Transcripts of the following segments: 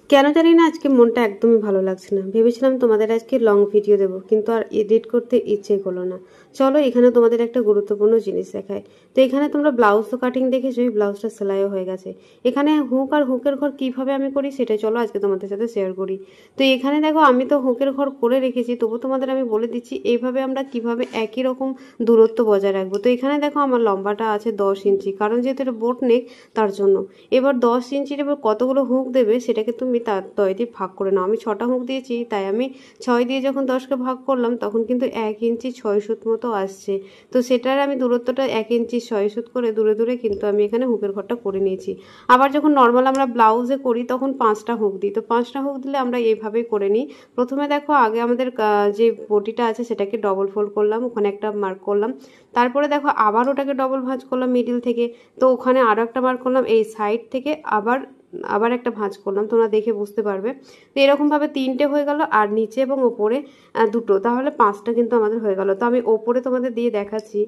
কেন জানি না আজকে মনটা একদমই ভালো লাগছে না। ভেবেছিলাম তোমাদের আজকে লং ভিডিও দেবো, কিন্তু আর এডিট করতে ইচ্ছে করলো না। চলো এখানে তোমাদের একটা গুরুত্বপূর্ণ জিনিস দেখায়। তো এখানে তোমরা ব্লাউজ তো কাটিং দেখেছো, ব্লাউজটা সেলাইও হয়ে গেছে। এখানে হুক আর হুকের ঘর কিভাবে আমি করি সেটা চলো আজকে তোমাদের সাথে শেয়ার করি। তো এখানে দেখো আমি তো হুকের ঘর করে রেখেছি, তবু তোমাদের আমি বলে দিচ্ছি এইভাবে আমরা কিভাবে একই রকম দূরত্ব বজায় রাখবো। তো এখানে দেখো আমার লম্বাটা আছে 10 ইঞ্চি, কারণ যেহেতু এটা বোট নেক তার জন্য। এবার 10 ইঞ্চির এবার কতগুলো হুক দেবে সেটাকে তুমি তার 10 দিয়ে ভাগ করে নাও। আমি 6টা হুক দিয়েছি, তাই আমি 6 দিয়ে যখন 10কে ভাগ করলাম তখন কিন্তু 1 ইঞ্চি 6 সুত মতো আসছে। তো সেটার আমি দূরত্বটা 1 ইঞ্চি 6 সুত করে দূরে দূরে কিন্তু আমি এখানে হুকের ঘরটা করে নিয়েছি। আবার যখন নর্মাল আমরা ব্লাউজে করি তখন 5টা হুক দিই। তো 5টা হুক দিলে আমরা এইভাবেই করে নিই। প্রথমে দেখো আগে আমাদের যে বটিটা আছে সেটাকে ডবল ফোল্ড করলাম, ওখানে একটা মার্ক করলাম। তারপরে দেখো আবার ওটাকে ডবল ভাঁজ করলাম মিডিল থেকে। তো ওখানে আরও একটা মার্ক করলাম, এই সাইড থেকে আবার আবার একটা ভাঁজ করলাম, তোমরা দেখে বুঝতে পারবে। তো এরকমভাবে 3টে হয়ে গেল, আর নিচে এবং ওপরে 2টো, তাহলে 5টা কিন্তু আমাদের হয়ে গেল। তো আমি ওপরে তোমাদের দিয়ে দেখাচ্ছি,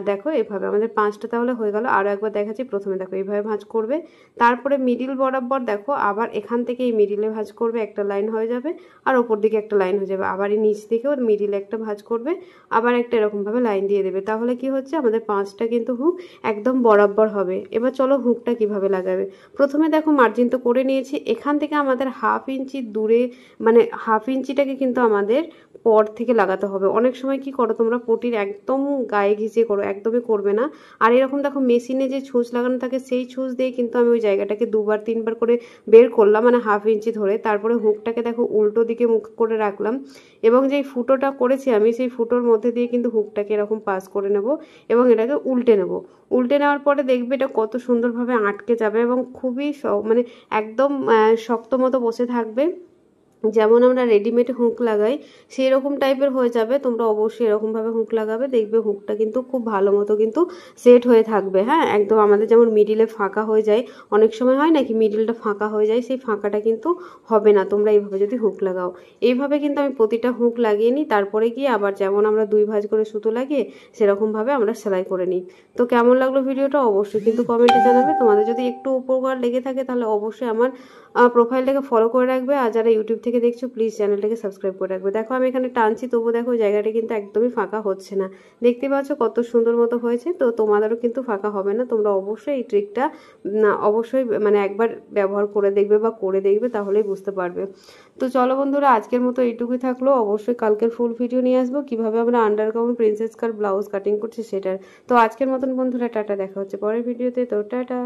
দেখো এভাবে আমাদের 5টা তাহলে হয়ে গেল। আরও একবার দেখাচ্ছি, প্রথমে দেখো এইভাবে ভাঁজ করবে, তারপরে মিডিল বরাবর দেখো আবার এখান থেকে এই মিডিলে ভাঁজ করবে, একটা লাইন হয়ে যাবে, আর ওপর দিকে একটা লাইন হয়ে যাবে, আবার এই নিচ দিকেও মিডিলে একটা ভাঁজ করবে, আবার একটা এরকমভাবে লাইন দিয়ে দেবে। তাহলে কি হচ্ছে, আমাদের 5টা কিন্তু হুক একদম বরাবর হবে। এবার চলো হুকটা কিভাবে লাগাবে। প্রথমে দেখো মার্জিন তো করে নিয়েছি, এখান থেকে আমাদের 1/2 ইঞ্চি দূরে, মানে 1/2 ইঞ্চিটাকে কিন্তু আমাদের পর থেকে লাগাতে হবে। অনেক সময় কি করো তোমরা, পটির একদম গায়ে ঘিচিয়ে করো, একদমই করবে না। আর এরকম দেখো মেশিনে যে ছুঁচ লাগানো থাকে সেই ছুঁচ দিয়ে কিন্তু আমি ওই জায়গাটাকে 2বার 3বার করে বের করলাম, মানে 1/2 ইঞ্চি ধরে। তারপরে হুকটাকে দেখো উল্টো দিকে মুখ করে রাখলাম, এবং যেই ফুটোটা করেছি আমি সেই ফুটোর মধ্যে দিয়ে কিন্তু হুকটাকে এরকম পাস করে নেব, এবং এটাকে উল্টে নেব। উল্টে নেওয়ার পরে দেখবে এটা কত সুন্দরভাবে আটকে যাবে, এবং খুবই মানে একদম শক্ত মতো বসে থাকবে। যেমন আমরা রেডিমেড হুক লাগাই সেই রকম টাইপের হয়ে যাবে। তোমরা অবশ্যই এরকমভাবে হুক লাগাবে, দেখবে হুকটা কিন্তু খুব ভালো মতো কিন্তু সেট হয়ে থাকবে। হ্যাঁ, একদম আমাদের যেমন মিডিলে ফাঁকা হয়ে যায়, অনেক সময় হয় নাকি মিডিলটা ফাঁকা হয়ে যায়, সেই ফাঁকাটা কিন্তু হবে না তোমরা এইভাবে যদি হুক লাগাও। এইভাবে কিন্তু আমি প্রতিটা হুক লাগিয়ে নিই, তারপরে গিয়ে আবার যেমন আমরা 2 ভাঁজ করে সুতো লাগিয়ে সেরকমভাবে আমরা সেলাই করে নিই। তো কেমন লাগলো ভিডিওটা অবশ্যই কিন্তু কমেন্টে জানাবে। তোমাদের যদি একটু উপকার লেগে থাকে তাহলে অবশ্যই আমার প্রোফাইলটাকে ফলো করে রাখবে, আর যারা ইউটিউব থেকে দেখছো প্লিজ চ্যানেলটাকে সাবস্ক্রাইব করে রাখবে। দেখো আমি এখানে টানছি, তবু দেখো জায়গাটা কিন্তু একদমই ফাঁকা হচ্ছে না। দেখতে পাচ্ছ কত সুন্দর মতো হয়েছে। তো তোমাদেরও কিন্তু ফাঁকা হবে না, তোমরা অবশ্যই এই ট্রিকটা অবশ্যই মানে একবার ব্যবহার করে দেখবে বা করে দেখবে, তাহলেই বুঝতে পারবে। তো চলো বন্ধুরা, আজকের মতো এইটুকুই থাকলো। অবশ্যই কালকের ফুল ভিডিও নিয়ে আসবো কিভাবে আমরা আন্ডারগাউন প্রিন্সেস কাট ব্লাউজ কাটিং করছি সেটার। তো আজকের মতন বন্ধুরা টাটা, দেখা হচ্ছে পরের ভিডিওতে। তো টাটা।